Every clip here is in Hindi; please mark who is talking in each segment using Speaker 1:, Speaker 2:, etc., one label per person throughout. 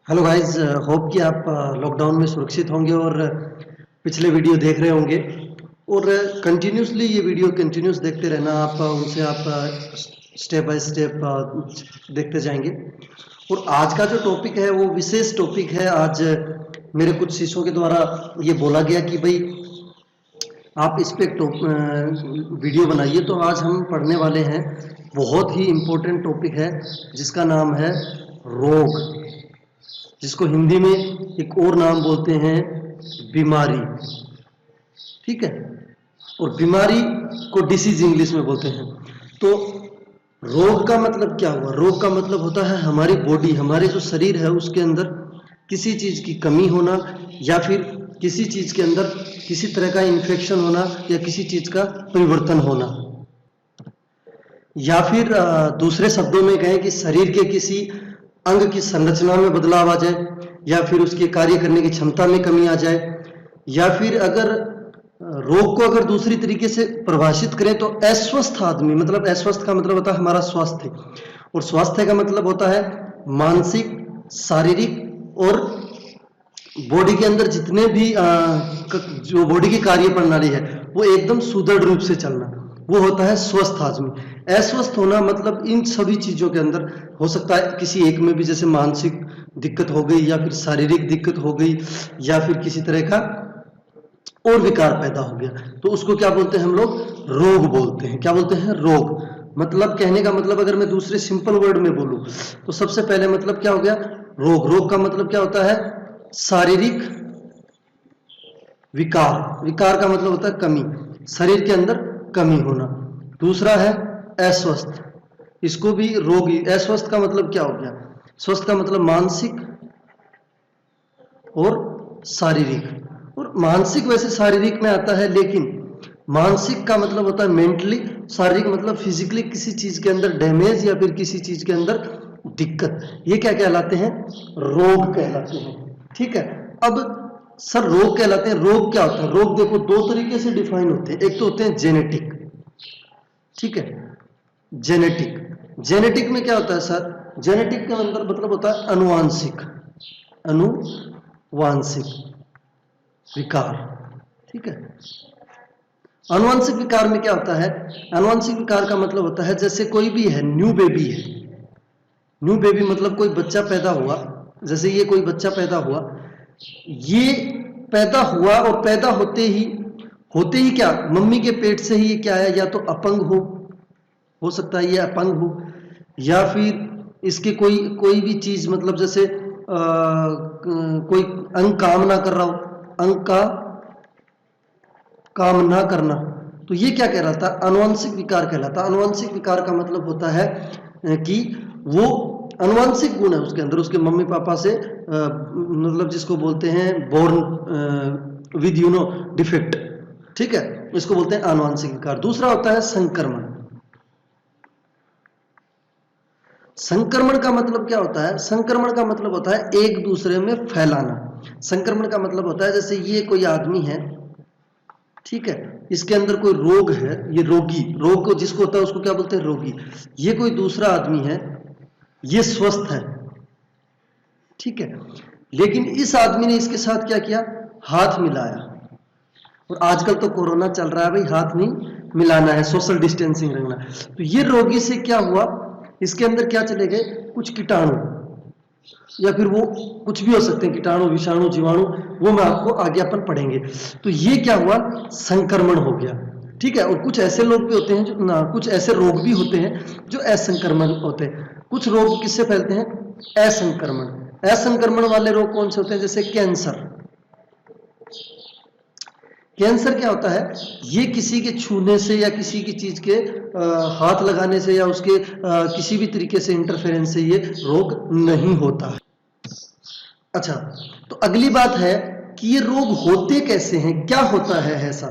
Speaker 1: हेलो गाइस, होप कि आप लॉकडाउन में सुरक्षित होंगे और पिछले वीडियो देख रहे होंगे और कंटिन्यूसली ये वीडियो कंटिन्यूस देखते रहना। आप उनसे आप स्टेप बाय स्टेप देखते जाएंगे। और आज का जो टॉपिक है वो विशेष टॉपिक है। आज मेरे कुछ शिष्यों के द्वारा ये बोला गया कि भाई आप इस पे वीडियो बनाइए। तो आज हम पढ़ने वाले हैं, बहुत ही इम्पोर्टेंट टॉपिक है जिसका नाम है रोग, जिसको हिंदी में एक और नाम बोलते हैं बीमारी। ठीक है, और बीमारी को डिसीज इंग्लिश में बोलते हैं। तो रोग का मतलब क्या हुआ? रोग का मतलब होता है हमारी बॉडी, हमारे जो शरीर है उसके अंदर किसी चीज की कमी होना, या फिर किसी चीज के अंदर किसी तरह का इन्फेक्शन होना, या किसी चीज का परिवर्तन होना, या फिर दूसरे शब्दों में कहें कि शरीर के किसी अंग की संरचना में बदलाव आ जाए, या फिर उसके कार्य करने की क्षमता में कमी आ जाए, या फिर अगर रोग को अगर दूसरी तरीके से परिभाषित करें तो अस्वस्थ आदमी, मतलब अस्वस्थ का मतलब होता है हमारा स्वास्थ्य, और स्वास्थ्य का मतलब होता है मानसिक, शारीरिक और बॉडी के अंदर जितने भी जो बॉडी की कार्य प्रणाली है वो एकदम सुदृढ़ रूप से चलना, वो होता है स्वस्थ आदमी। अस्वस्थ होना मतलब इन सभी चीजों के अंदर हो सकता है किसी एक में भी, जैसे मानसिक दिक्कत हो गई, या फिर शारीरिक दिक्कत हो गई, या फिर किसी तरह का और विकार पैदा हो गया, तो उसको क्या बोलते हैं हम लोग? रोग बोलते हैं। क्या बोलते हैं? रोग। मतलब कहने का मतलब अगर मैं दूसरे सिंपल वर्ड में बोलूं तो सबसे पहले मतलब क्या हो गया? रोग। रोग का मतलब क्या होता है? शारीरिक विकार। विकार का मतलब होता है कमी, शरीर के अंदर कमी होना। दूसरा है अस्वस्थ, इसको भी रोग ही। अस्वस्थ का मतलब क्या हो गया? स्वस्थ का मतलब मानसिक और शारीरिक, और मानसिक वैसे शारीरिक में आता है, लेकिन मानसिक का मतलब होता है मेंटली, शारीरिक मतलब फिजिकली किसी चीज के अंदर डैमेज या फिर किसी चीज के अंदर दिक्कत, ये क्या कहलाते हैं? रोग कहलाते हैं। ठीक है, अब सर रोग कहलाते हैं, रोग क्या होता है? रोग देखो दो तरीके से डिफाइन होते हैं। एक तो होते हैं जेनेटिक, ठीक है, जेनेटिक। जेनेटिक में क्या होता है सर? जेनेटिक का मतलब होता है अनुवांशिक, अनुवांशिक विकार। ठीक है, अनुवांशिक विकार में क्या होता है? अनुवांशिक विकार का मतलब होता है जैसे कोई भी है, न्यू बेबी है, न्यू बेबी मतलब कोई बच्चा पैदा हुआ, जैसे ये कोई बच्चा पैदा हुआ, ये पैदा हुआ और पैदा होते ही क्या मम्मी के पेट से ही ये क्या है? या तो अपंग हो सकता है ये अपंग हो, या फिर इसके कोई कोई भी चीज, मतलब जैसे कोई अंग काम ना कर रहा हो, अंग का काम ना करना, तो ये क्या कहलाता है? अनुवांशिक विकार कहलाता है। अनुवांशिक विकार का मतलब होता है कि वो अनुवांशिक गुण है उसके अंदर, उसके मम्मी पापा से, मतलब जिसको बोलते हैं बोर्न विद डिफेक्ट। ठीक है, इसको बोलते हैं अनुवांशिक विकार। दूसरा होता है संक्रमण। संक्रमण का मतलब क्या होता है? संक्रमण का मतलब होता है एक दूसरे में फैलाना। संक्रमण का मतलब होता है जैसे ये कोई आदमी है, ठीक है, इसके अंदर कोई रोग है, ये रोगी, रोग को जिसको होता है उसको क्या बोलते हैं? रोगी। ये कोई दूसरा आदमी है, ये स्वस्थ है, ठीक है, लेकिन इस आदमी ने इसके साथ क्या किया? हाथ मिलाया। और आजकल तो कोरोना चल रहा है भाई, हाथ नहीं मिलाना है, सोशल डिस्टेंसिंग रखना। तो ये रोगी से क्या हुआ? इसके अंदर क्या चले गए? कुछ कीटाणु, या फिर वो कुछ भी हो सकते हैं, कीटाणु, विषाणु, जीवाणु, वो मैं आपको आगे अपन पढ़ेंगे। तो ये क्या हुआ? संक्रमण हो गया। ठीक है, और कुछ ऐसे लोग भी होते हैं जो ना, कुछ ऐसे रोग भी होते हैं जो असंक्रमण होते हैं। कुछ रोग किससे फैलते हैं? असंक्रमण। असंक्रमण वाले रोग कौन से होते हैं? जैसे कैंसर। कैंसर क्या होता है? ये किसी के छूने से या किसी की चीज के हाथ लगाने से या उसके किसी भी तरीके से इंटरफेरेंस से ये रोग नहीं होता है। अच्छा, तो अगली बात है कि ये रोग होते कैसे हैं, क्या होता है ऐसा?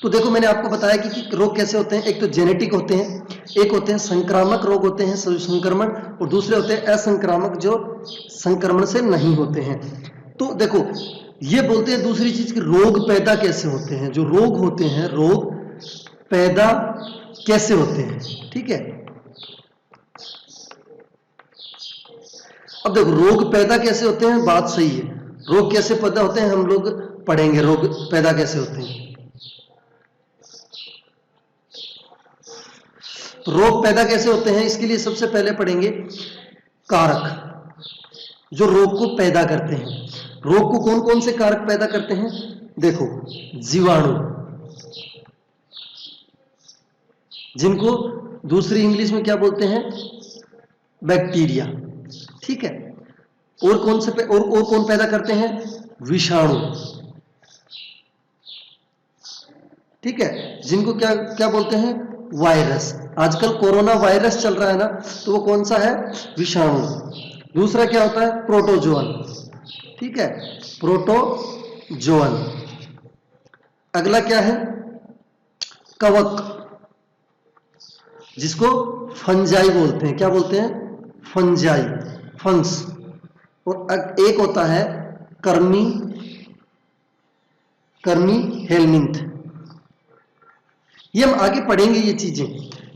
Speaker 1: तो देखो मैंने आपको बताया कि रोग कैसे होते हैं। एक तो जेनेटिक होते हैं, एक होते हैं संक्रामक रोग होते हैं, संक्रमण, और दूसरे होते हैं असंक्रामक जो संक्रमण से नहीं होते हैं। तो देखो ये बोलते हैं दूसरी चीज कि रोग पैदा कैसे होते हैं। जो रोग होते हैं, रोग पैदा कैसे होते हैं, ठीक है। अब देखो रोग पैदा कैसे होते हैं, बात सही है, रोग कैसे पैदा होते हैं हम लोग पढ़ेंगे, रोग पैदा कैसे होते हैं। रोग पैदा कैसे होते हैं इसके लिए सबसे पहले पढ़ेंगे कारक जो रोग को पैदा करते हैं। रोग को कौन कौन से कारक पैदा करते हैं, देखो जीवाणु, जिनको दूसरी इंग्लिश में क्या बोलते हैं, बैक्टीरिया, ठीक है। और कौन से और कौन पैदा करते हैं, विषाणु, ठीक है, जिनको क्या क्या बोलते हैं, वायरस। आजकल कोरोना वायरस चल रहा है ना, तो वो कौन सा है, विषाणु। दूसरा क्या होता है, प्रोटोजोअन, ठीक है, प्रोटोजोअन। अगला क्या है, कवक, जिसको फंजाई बोलते हैं, क्या बोलते हैं, फंजाई, फंस। और एक होता है कर्मी, कर्मी हेलमिंथ, ये हम आगे पढ़ेंगे ये चीजें,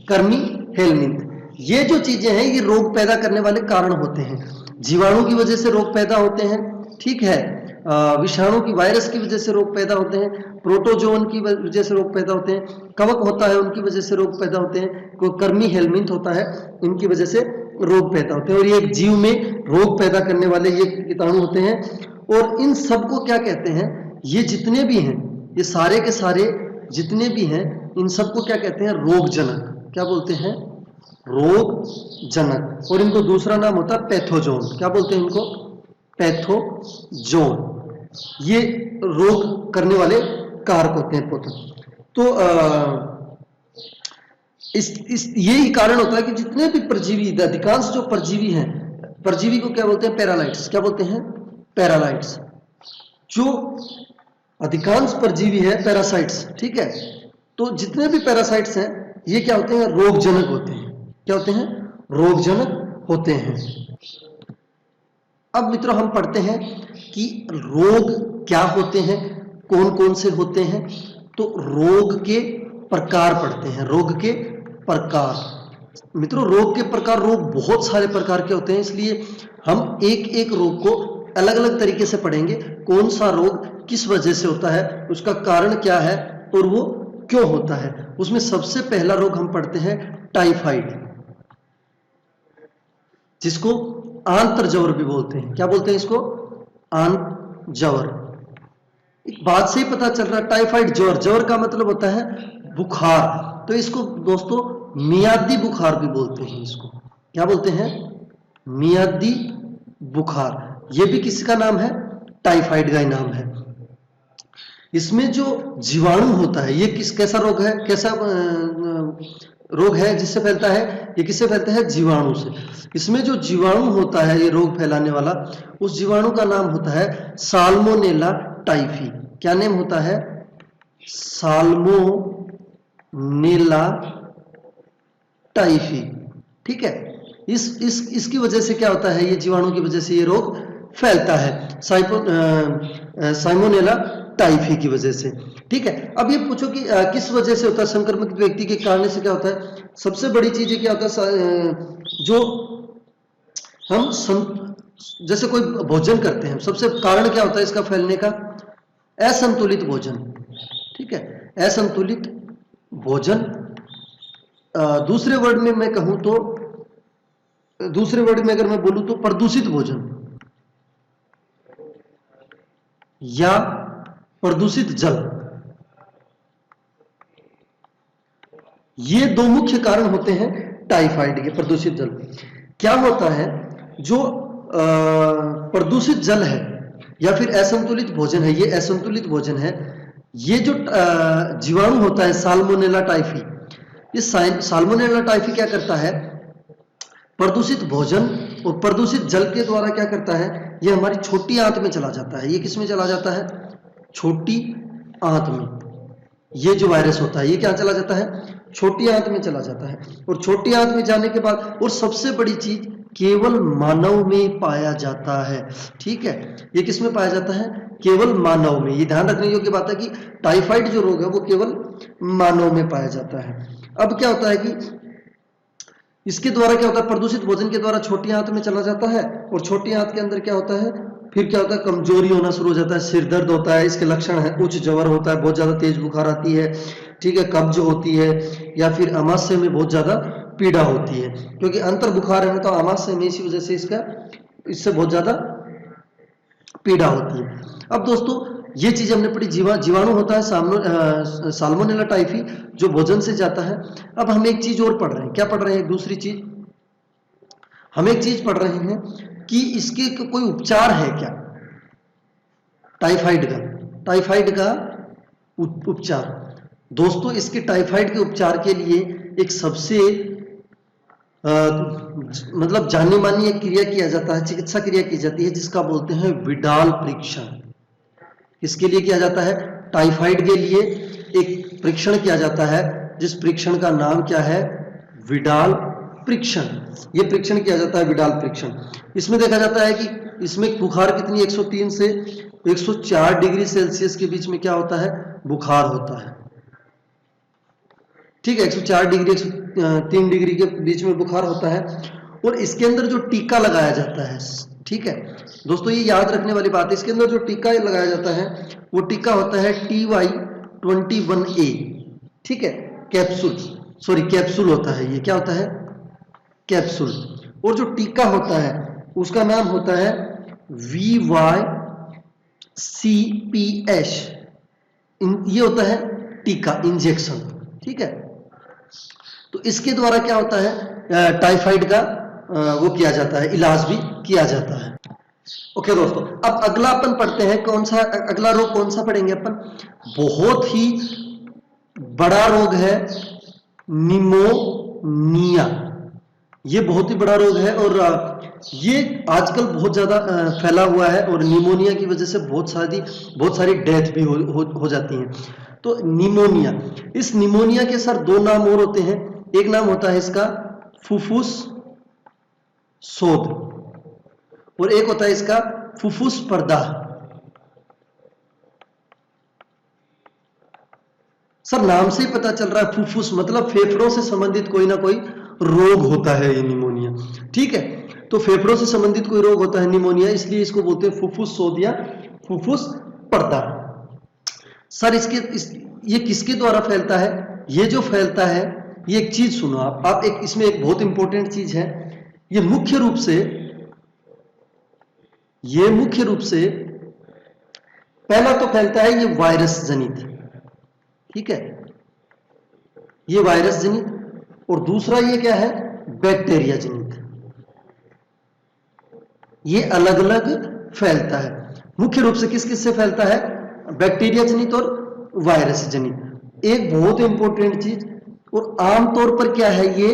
Speaker 1: कर्मी हेलमिंथ। ये जो चीजें हैं ये रोग पैदा करने वाले कारण होते हैं। जीवाणु की वजह से रोग पैदा होते हैं, ठीक है, विषाणु की, वायरस की वजह से रोग पैदा होते हैं, प्रोटोजोन की वजह से रोग पैदा होते हैं, कवक होता है उनकी वजह से रोग पैदा होते हैं, कोई कर्मी हेलमिंथ होता है इनकी वजह से रोग पैदा होते हैं। और ये एक जीव में रोग पैदा करने वाले ये कीटाणु होते हैं। और इन सबको क्या कहते हैं, ये जितने भी हैं, ये सारे के सारे जितने भी हैं, इन सबको क्या कहते हैं, रोगजनक। क्या बोलते हैं, रोगजनक। और इनको दूसरा नाम होता है पैथोजोन। क्या बोलते हैं इनको, पैथोजोन। ये रोग करने वाले कारक होते हैं। तो यही कारण होता है कि जितने भी परजीवी, अधिकांश जो परजीवी हैं, परजीवी को क्या बोलते हैं, पैरालाइट्स। क्या बोलते हैं, पैरालाइट्स। जो अधिकांश परजीवी है पैरासाइट्स, ठीक है। तो जितने भी पैरासाइट्स हैं ये क्या होते हैं, रोगजनक होते हैं। क्या होते हैं, रोगजनक होते हैं। अब मित्रों हम पढ़ते हैं कि रोग क्या होते हैं, कौन कौन से होते हैं। तो रोग के प्रकार पढ़ते हैं, रोग के प्रकार। मित्रों रोग के प्रकार, रोग बहुत सारे प्रकार के होते हैं, इसलिए हम एक एक रोग को अलग अलग तरीके से पढ़ेंगे। कौन सा रोग किस वजह से होता है, उसका कारण क्या है और वो क्यों होता है। उसमें सबसे पहला रोग हम पढ़ते हैं टाइफाइड, जिसको आंत्रज्वर भी बोलते हैं। क्या बोलते हैं इसको, आंत्रज्वर। एक बात से ही पता चल रहा है, टाइफाइड ज्वर, ज्वर का मतलब होता है बुखार। तो इसको दोस्तों मियादी बुखार भी बोलते हैं। इसको क्या बोलते हैं, मियादी बुखार। ये भी किसका नाम है, टाइफाइड का ही नाम है। इसमें जो जीवाणु होता है, ये कैसा रोग है, कैसा रोग है जिससे फैलता है, ये किससे फैलता है, जीवाणु से। इसमें जो जीवाणु होता है ये रोग फैलाने वाला, उस जीवाणु का नाम होता है साल्मोनेला टाइफी। क्या नेम होता है, साल्मोनेला टाइफी, ठीक है। इसकी वजह से क्या होता है, ये जीवाणु की वजह से ये रोग फैलता है, साल्मोनेला टाइफी की वजह से, ठीक है। अब ये पूछो कि किस वजह से होता है, संक्रमित व्यक्ति के कारण से क्या होता है। सबसे बड़ी चीज क्या होता है, जो हम जैसे कोई भोजन करते हैं, सबसे कारण क्या होता है इसका फैलने का, असंतुलित भोजन, ठीक है, असंतुलित भोजन। दूसरे वर्ड में मैं कहूं तो, दूसरे वर्ड में अगर मैं बोलूं तो प्रदूषित भोजन या प्रदूषित जल, ये दो मुख्य कारण होते हैं टाइफाइड के, प्रदूषित जल। क्या होता है, जो प्रदूषित जल है या फिर असंतुलित भोजन है, ये असंतुलित भोजन है, ये जो जीवाणु होता है साल्मोनेला टाइफी, ये साल्मोनेला टाइफी क्या करता है, प्रदूषित भोजन और प्रदूषित जल के द्वारा क्या करता है, ये हमारी छोटी आंत में चला जाता है। ये किस में चला जाता है, छोटी आंत में। ये जो वायरस होता है ये क्या चला जाता है, छोटी आंत में चला जाता है। और छोटी आंत में जाने के बाद, और सबसे बड़ी चीज, केवल मानव में पाया जाता है, ठीक है। ये किस में पाया जाता है, केवल मानव में। ये ध्यान रखने योग्य बात है कि टाइफाइड जो रोग है वो केवल मानव में पाया जाता है। अब क्या होता है कि इसके द्वारा क्या होता है, प्रदूषित भोजन के द्वारा छोटी आंत में चला जाता है, और छोटी आंत के अंदर क्या होता है, फिर क्या होता है, कमजोरी होना शुरू हो जाता है, सिर दर्द होता है, इसके लक्षण है उच्च ज्वर होता है, बहुत ज्यादा तेज बुखार आती है, ठीक है, कब्ज होती है, या फिर आमाशय में बहुत ज्यादा पीड़ा होती है, क्योंकि अंतर बुखार है तो आमाशय में इसी वजह से इससे बहुत ज्यादा पीड़ा होती है। अब दोस्तों ये चीज हमने पढ़ी, जीवाणु होता है साल्मोनेला टाइफी जो भोजन से जाता है। अब हम एक चीज और पढ़ रहे हैं, क्या पढ़ रहे हैं, एक दूसरी चीज हम एक चीज पढ़ रहे हैं कि इसके कोई उपचार है क्या, टाइफाइड का उपचार। दोस्तों इसके टाइफाइड के उपचार के लिए एक सबसे मतलब जानी मानी एक क्रिया किया जाता है, चिकित्सा क्रिया की जाती है, जिसका बोलते हैं विडाल परीक्षण। इसके लिए किया जाता है, टाइफाइड के लिए एक परीक्षण किया जाता है, जिस परीक्षण का नाम क्या है, विडाल परीक्षण। ये परीक्षण किया जाता है विडाल परीक्षण। इसमें देखा जाता है कि इसमें बुखार कितनी 103 से 104 डिग्री सेल्सियस के बीच में क्या होता है, बुखार होता है, ठीक है, 104 डिग्री 103 डिग्री के बीच में बुखार होता है। और इसके अंदर जो टीका लगाया जाता है, ठीक है दोस्तों, ये याद रखने वाली बात है, इसके अंदर जो टीका लगाया जाता है वो टीका होता है TY21A, ठीक है, कैप्सूल होता है, ये क्या होता है, कैप्सूल। और जो टीका होता है उसका नाम होता है VYCPH, ये होता है टीका, इंजेक्शन, ठीक है। तो इसके द्वारा क्या होता है, टाइफाइड का वो किया जाता है, इलाज भी किया जाता है। ओके दोस्तों, अब अगला अपन पढ़ते हैं, कौन सा अगला रोग कौन सा पढ़ेंगे अपन, बहुत ही बड़ा रोग है निमोनिया। ये बहुत ही बड़ा रोग है और ये आजकल बहुत ज्यादा फैला हुआ है, और निमोनिया की वजह से बहुत सारी डेथ भी हो जाती हैं। तो निमोनिया, इस निमोनिया के सर दो नाम और होते हैं, एक नाम होता है इसका फुफ्फुस शोथ, और एक होता है इसका फुफ्फुस प्रदाह। सर नाम से ही पता चल रहा है, फुफ्फुस मतलब फेफड़ों से संबंधित कोई ना कोई रोग होता है ये निमोनिया, ठीक है। तो फेफड़ों से संबंधित कोई रोग होता है निमोनिया, इसलिए इसको बोलते हैं फुफ्फुस शोथ या फुफ्फुस प्रदाह। सर ये किसके द्वारा फैलता है, ये जो फैलता है, ये एक चीज सुनो आप एक इसमें एक बहुत इंपॉर्टेंट चीज है, ये मुख्य रूप से पहला तो फैलता है ये वायरस जनित, ठीक है, ये वायरस जनित, और दूसरा ये क्या है, बैक्टीरिया जनित। ये अलग अलग फैलता है, मुख्य रूप से किस किस से फैलता है, बैक्टीरिया जनित और वायरस जनित। एक बहुत इंपॉर्टेंट चीज, और आमतौर पर क्या है ये,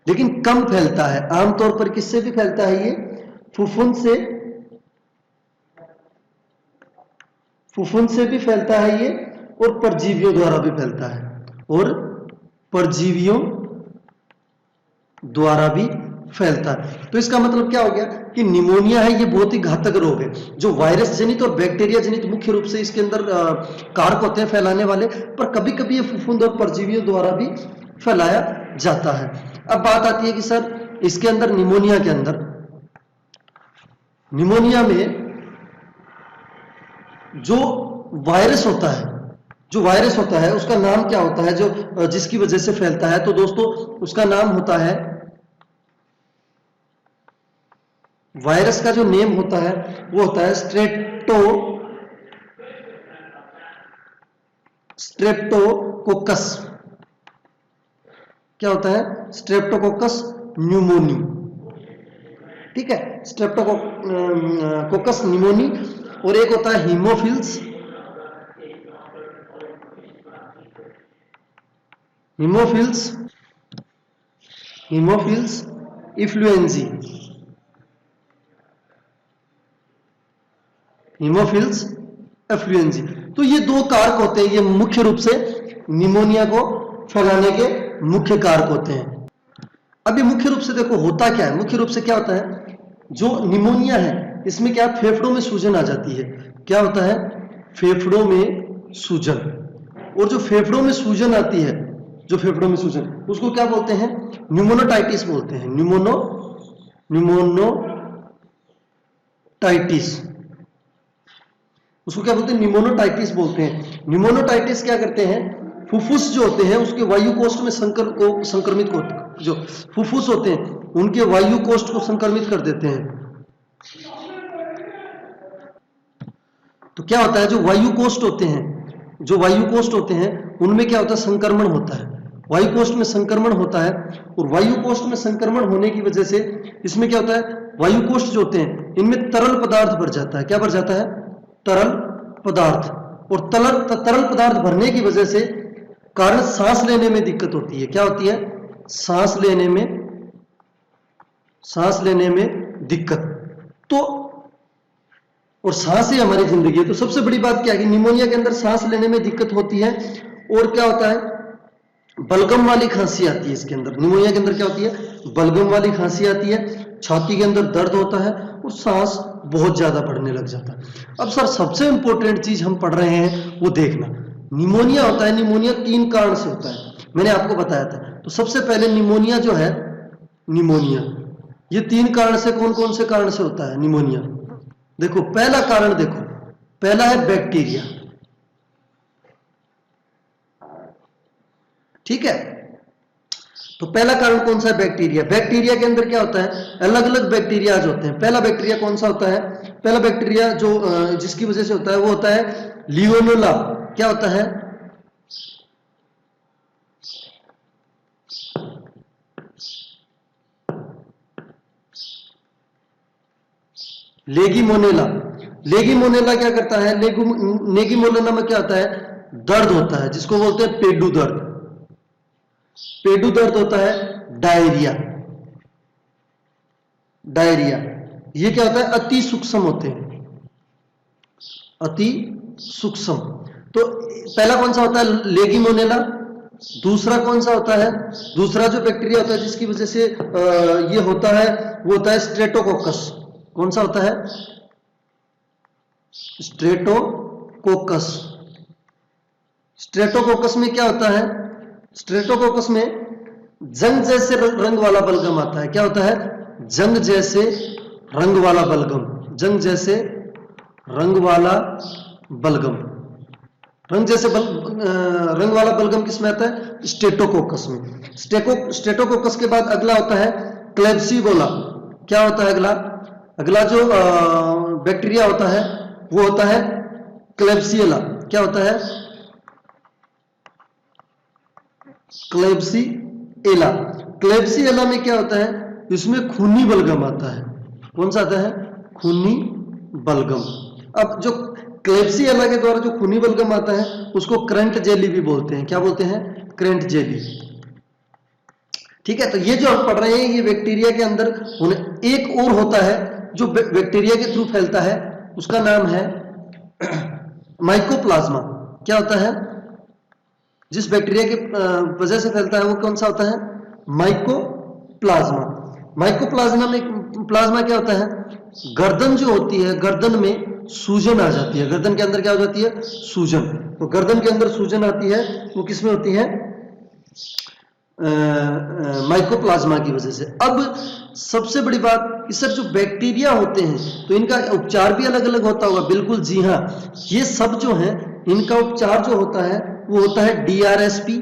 Speaker 1: लेकिन कम फैलता है, आमतौर पर किससे भी फैलता है ये, फुफुन से भी फैलता है ये, और परजीवियों द्वारा भी फैलता है, और परजीवियों द्वारा भी फैलता है। तो इसका मतलब क्या हो गया कि निमोनिया है, ये बहुत ही घातक रोग है, जो वायरस जनित और बैक्टीरिया जनित मुख्य रूप से इसके अंदर कारक होते हैं फैलाने वाले, पर कभी कभी ये फुफुंद और परजीवियों द्वारा भी फैलाया जाता है। अब बात आती है कि सर इसके अंदर निमोनिया में जो वायरस होता है उसका नाम क्या होता है, जो जिसकी वजह से फैलता है, तो दोस्तों उसका नाम होता है, वायरस का जो नेम होता है वो होता है स्ट्रेप्टोकोकस। क्या होता है, स्ट्रेप्टोकोकस न्यूमोनी, ठीक है, स्ट्रेप्टोकोकस न्यूमोनी। और एक होता है हीमोफिल्स इन्फ्लुएंजी, तो ये दो कारक होते हैं, ये मुख्य रूप से निमोनिया को फैलाने के मुख्य कारक होते हैं। अब ये मुख्य रूप से देखो होता क्या है, मुख्य रूप से क्या होता है, जो निमोनिया है इसमें क्या, फेफड़ों में सूजन आ जाती है। क्या होता है, फेफड़ों में सूजन, और जो फेफड़ों में सूजन आती है जो फेफड़ों में सूजन, उसको क्या बोलते हैं? न्यूमोनोटाइटिस बोलते हैं। न्यूमोनोटाइटिस, उसको क्या बोलते हैं? न्यूमोनोटाइटिस बोलते हैं। न्यूमोनोटाइटिस क्या करते हैं? फुफ्फुस जो होते हैं उसके वायु कोष्ठ में संक्रमित को, जो फुफ्फुस होते हैं उनके वायु कोष्ठ को संक्रमित कर देते हैं। तो क्या होता है? जो वायु कोष्ठ होते हैं उनमें क्या होता है? संक्रमण होता है, वायु कोष्ठ में संक्रमण होता है। और वायु कोष्ठ में संक्रमण होने की वजह से इसमें क्या होता है? वायु कोष्ठ जो होते हैं इनमें तरल पदार्थ भर जाता है। क्या भर जाता है? तरल पदार्थ। और तरल पदार्थ भरने की वजह से कारण सांस लेने में दिक्कत होती है। क्या होती है? सांस लेने में दिक्कत। तो और सांस ही हमारी जिंदगी है। तो सबसे बड़ी बात क्या है कि निमोनिया के अंदर सांस लेने में दिक्कत होती है। और क्या होता है? बलगम वाली खांसी आती है इसके अंदर। निमोनिया के अंदर क्या होती है? बलगम वाली खांसी आती है, छाती के अंदर दर्द होता है और सांस बहुत ज्यादा बढ़ने लग जाता है। अब सर सबसे इंपॉर्टेंट चीज हम पढ़ रहे हैं वो देखना, निमोनिया होता है। निमोनिया 3 कारण से होता है, मैंने आपको बताया था। तो सबसे पहले निमोनिया जो है, निमोनिया ये 3 कारण से, कौन कौन से कारण से होता है निमोनिया? देखो पहला कारण, देखो पहला है बैक्टीरिया। ठीक है, तो पहला कारण कौन सा है? बैक्टीरिया। बैक्टीरिया के अंदर क्या होता है? अलग अलग बैक्टीरिया होते हैं। पहला बैक्टीरिया कौन सा होता है? पहला बैक्टीरिया जो जिसकी वजह से होता है वो होता है लियोनेला। क्या होता है? लेगिमोनेला। लेगिमोनेला क्या करता है? लेगिमोनेला में क्या होता है? दर्द होता है, जिसको बोलते हैं पेडू दर्द। पेडू दर्द होता है। डायरिया, ये क्या होता है? अति सूक्ष्म होते हैं, अति सूक्ष्म। तो पहला कौन सा होता है? लेगिमोनेला। दूसरा कौन सा होता है? दूसरा जो बैक्टीरिया होता है जिसकी वजह से ये होता है वो होता है स्ट्रेप्टोकोकस। कौन सा होता है? स्ट्रेप्टोकोकस। स्ट्रेप्टोकोकस में क्या होता है? स्ट्रेप्टोकोकस में जंग जैसे रंग वाला बलगम आता है। क्या होता है? जंग जैसे रंग वाला बलगम। जंग जैसे रंग वाला बलगम। रंग जैसे रंग वाला बलगम किसमें आता है? स्ट्रेप्टोकोकस में। स्ट्रेप्टोकोकस के बाद अगला होता है क्लेब्सिबोला। क्या होता है अगला? अगला जो बैक्टीरिया होता है वो होता है क्लेब्सिएला। क्या होता है? क्लेब्सिएला। क्लेब्सिएला में क्या होता है? इसमें खूनी बलगम आता है। कौन सा आता है? खूनी बलगम। अब जो क्लेब्सिएला के द्वारा जो खूनी बलगम आता है उसको करंट जेली भी बोलते हैं। क्या बोलते हैं? Currant jelly. ठीक है, तो ये जो हम पढ़ रहे हैं ये बैक्टीरिया के अंदर एक और होता है जो बैक्टीरिया के थ्रू फैलता है, उसका नाम है माइकोप्लाज्मा। क्या होता है? जिस बैक्टीरिया के वजह से फैलता है वो कौन सा होता है? माइकोप्लाज्मा। प्लाज्मा क्या होता है? गर्दन जो होती है, गर्दन में सूजन आ जाती है। गर्दन के अंदर क्या हो जाती है? सूजन। तो गर्दन के अंदर सूजन आती है वो किसमें होती है? माइकोप्लाज्मा की वजह से। अब सबसे बड़ी बात कि सर जो बैक्टीरिया होते हैं तो इनका उपचार भी अलग अलग होता होगा। बिल्कुल जी हाँ, ये सब जो है इनका उपचार जो होता है वो होता है डीआरएसपी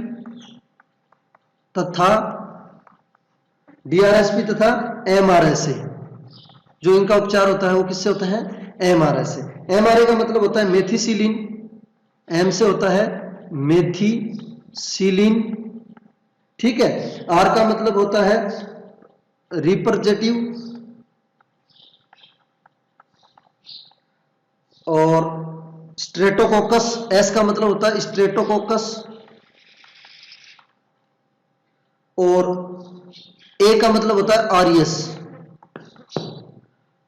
Speaker 1: तथा एमआरएसए। जो इनका उपचार होता है वो किससे होता है? एमआरएसए। एमआरए का मतलब होता है मेथिसिलिन। एम से होता है मेथिसिलिन। ठीक है, आर का मतलब होता है रिप्रेजेंटेटिव और स्ट्रेप्टोकोकस। एस का मतलब होता है स्ट्रेप्टोकोकस और ए का मतलब होता है आरियस।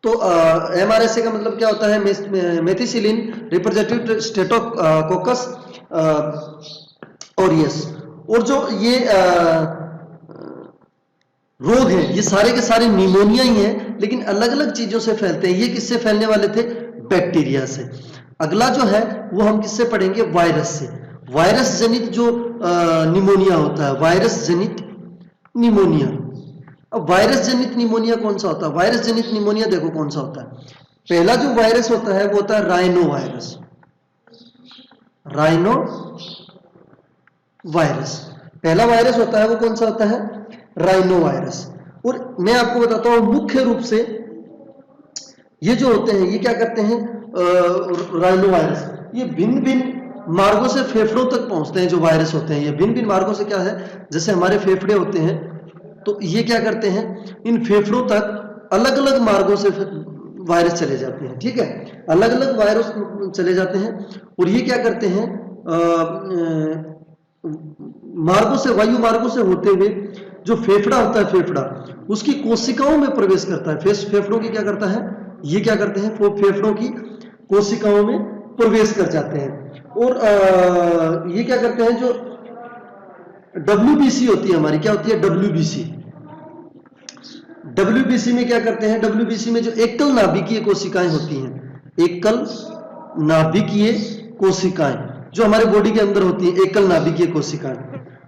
Speaker 1: तो एमआरएसए का मतलब क्या होता है? Methicillin, representative, Streptococcus, aureus. और जो ये रोग हैं ये सारे के सारे निमोनिया ही हैं, लेकिन अलग अलग चीजों से फैलते हैं। ये किससे फैलने वाले थे? बैक्टीरिया से। अगला जो है वो हम किससे पढ़ेंगे? वायरस से। वायरस जनित जो निमोनिया होता है, वायरस जनित निमोनिया। अब वायरस जनित निमोनिया कौन सा होता है? वायरस जनित निमोनिया देखो कौन सा होता है। पहला जो वायरस होता है वो होता है राइनो वायरस। राइनो वायरस पहला वायरस होता है, वो कौन सा होता है? Rhino virus. और मैं आपको बताता हूं मुख्य रूप से ये जो होते हैं ये क्या करते हैं, राइनो वायरस, ये भिन्न भिन्न मार्गों से फेफड़ों तक पहुंचते हैं। जो वायरस होते हैं ये भिन्न भिन्न मार्गों से, क्या है, जैसे हमारे फेफड़े होते हैं तो ये क्या करते हैं, इन फेफड़ों तक अलग अलग मार्गों से वायरस चले जाते हैं। ठीक है, अलग अलग वायरस चले जाते हैं और ये क्या करते हैं, मार्गों से, वायु मार्गों से होते हुए जो फेफड़ा होता है, फेफड़ा उसकी कोशिकाओं में प्रवेश करता है। फेफड़ों की क्या करता है, ये क्या करते हैं, फेफड़ों की कोशिकाओं में प्रवेश कर जाते हैं। और ये क्या करते हैं, जो WBC होती है हमारी, क्या होती है, WBC। WBC में क्या करते हैं, WBC में जो एकल नाभिकीय कोशिकाएं होती हैं, एकल नाभिकीय कोशिकाएं जो हमारे बॉडी के अंदर होती हैं, एकल नाभिकीय कोशिकाएं,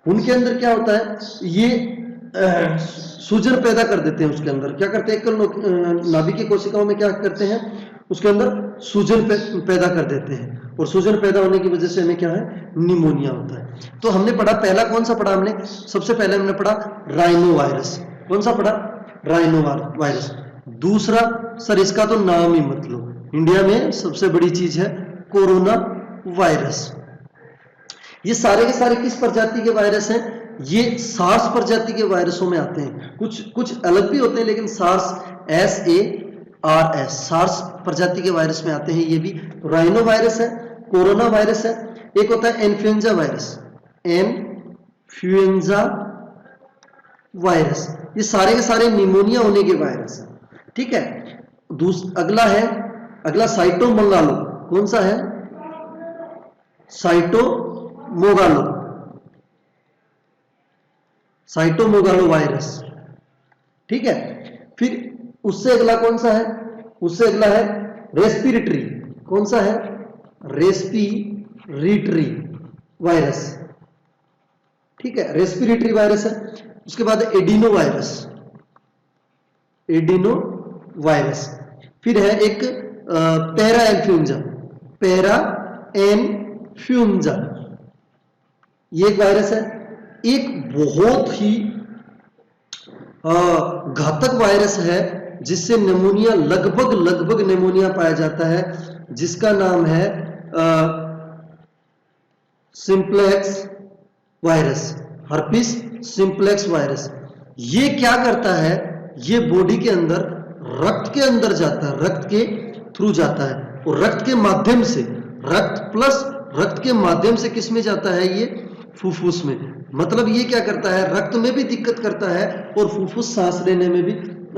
Speaker 1: उनके अंदर क्या होता है, ये सूजन पैदा कर देते हैं। उसके अंदर क्या करते हैं, एकल नाभिकीय कोशिकाओं में क्या करते हैं, उसके अंदर सूजन पैदा कर देते हैं और सूजन पैदा होने की वजह से हमें क्या है, निमोनिया होता है। तो हमने पढ़ा, पहला कौन सा पढ़ा हमने, सबसे पहले हमने पढ़ा राइनो वायरस। कौन सा पढ़ा, राइनो वायरस। दूसरा, सर इसका तो नाम ही मत लो, इंडिया में सबसे बड़ी चीज है कोरोना वायरस। ये सारे के सारे किस प्रजाति के वायरस हैं, ये सार्स प्रजाति के वायरसों में आते हैं। कुछ अलग भी होते हैं लेकिन सार्स, SARS, सार्स प्रजाति के वायरस में आते हैं। ये भी राइनो वायरस है, कोरोना वायरस है, एक होता है इन्फ्लुएंजा वायरस, इन्फ्लुएंजा वायरस। ये सारे के सारे निमोनिया होने के वायरस है। ठीक है, अगला साइटोमेगालो। कौन सा है, साइटोमेगालो वायरस। ठीक है, फिर उससे अगला कौन सा है, उससे अगला है रेस्पिरेटरी। कौन सा है, रेस्पिरेटरी वायरस। ठीक है, रेस्पिरेटरी वायरस है। उसके बाद एडिनो वायरस, एडिनो वायरस। फिर है एक पैरा इन्फ्लुएंजा, ये एक वायरस है। एक बहुत ही घातक वायरस है जिससे निमोनिया, लगभग निमोनिया पाया जाता है, जिसका नाम है simplex virus, herpes simplex virus. ये क्या करता है, ये बॉडी के अंदर, रक्त के अंदर जाता है, रक्त के थ्रू जाता है और रक्त के माध्यम से, रक्त के माध्यम से किस में जाता है, ये फुफ्फुस में। मतलब ये क्या करता है, रक्त में भी दिक्कत करता है और फुफ्फुस सांस लेने में भी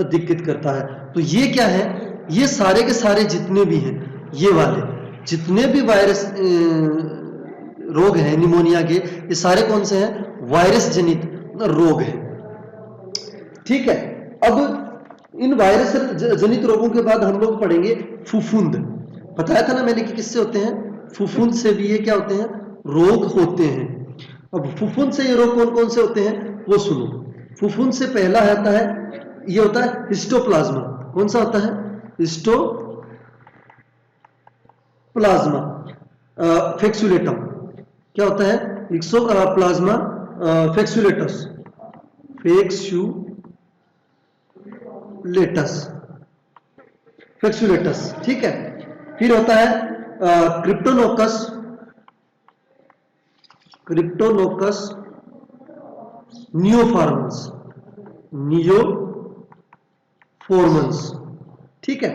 Speaker 1: दिक्कत करता है। तो ये क्या है, ये सारे के सारे जितने भी हैं, ये वाले जितने भी वायरस रोग हैं निमोनिया के, ये सारे कौन से हैं, वायरस जनित रोग हैं। ठीक है, अब इन वायरस जनित रोगों के बाद हम लोग पढ़ेंगे फुफुंद। बताया था ना मैंने कि किससे होते हैं, फुफुंद से भी ये क्या होते हैं, रोग होते हैं। अब फुफुंद से ये रोग कौन कौन से होते हैं वो सुनो। फुफुंद से पहला आता है, ये होता है हिस्टोप्लाज्मा। कौन सा होता है, हिस्टोप्लाज्मा फेक्सुलेटम। क्या होता है, हिस्टोप्लाज्मा फेक्सुलेटस। ठीक है, फिर होता है क्रिप्टोनोकस नियोफॉर्मन्स। ठीक है,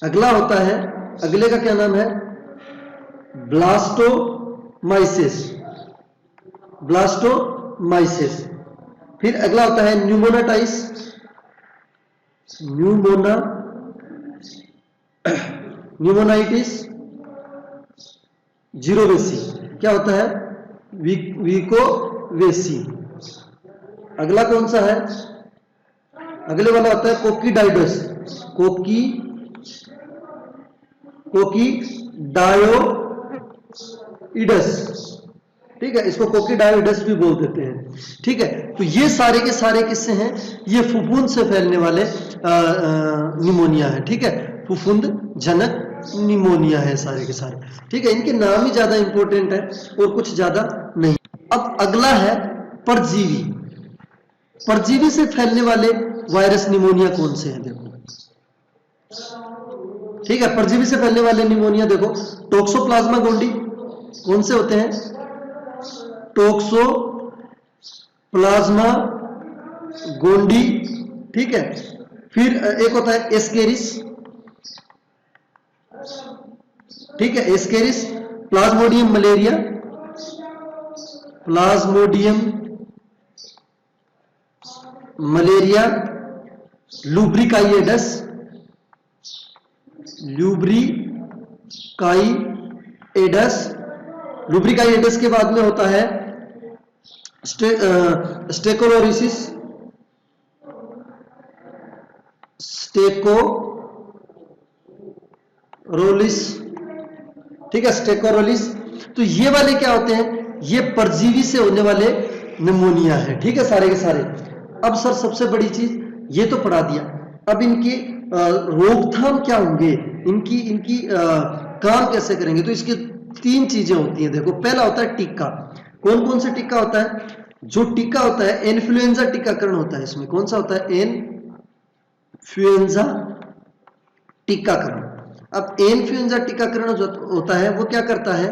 Speaker 1: अगला होता है, अगले का क्या नाम है, ब्लास्टोमाइसिस। फिर अगला होता है न्यूमोनाइटिस जीरोवेसी। क्या होता है, विकोवेसी। अगला कौन सा है, अगले वाला होता है कोकीडायोसिस। इडस, ठीक है, इसको कोकिडायोइडस भी बोल देते हैं, ठीक है। तो ये सारे के सारे किससे हैं, ये फफूंद से फैलने वाले निमोनिया है, ठीक है, फफूंद जनक निमोनिया है सारे के सारे, ठीक है। इनके नाम ही ज्यादा इंपॉर्टेंट है और कुछ ज्यादा नहीं। अब अगला है परजीवी। परजीवी से फैलने वाले वायरस निमोनिया कौन से हैं, देखो, ठीक है। परजीवी से फैलने वाले निमोनिया देखो, टोक्सोप्लाज्मा गोंडी, कौन से होते हैं, टोक्सोप्लाज्मा गोंडी, ठीक है। फिर एक होता है एस्केरिस, ठीक है, ascaris, plasmodium malaria, plasmodium malaria, lumbricoides, lumbricoides, lumbricoides के बाद में होता है स्टेकोलोरिसिस, स्टेकोरोलिस, ठीक है, स्टेकोरोलिस। तो ये वाले क्या होते हैं, ये परजीवी से होने वाले निमोनिया है, ठीक है, सारे के सारे। अब सर सबसे बड़ी चीज ये तो पढ़ा दिया, अब इनकी रोकथाम क्या होंगे, इनकी इनकी काम कैसे करेंगे। तो इसकी तीन चीजें होती हैं, देखो, पहला होता है टीका। कौन कौन से टीका होता है, जो टीका होता है इन्फ्लुएंजा टीकाकरण होता है, इसमें कौन सा होता है, इन्फ्लुएंजा टीकाकरण। अब इन्फ्लुएंजा टीकाकरण जो होता है वो क्या करता है,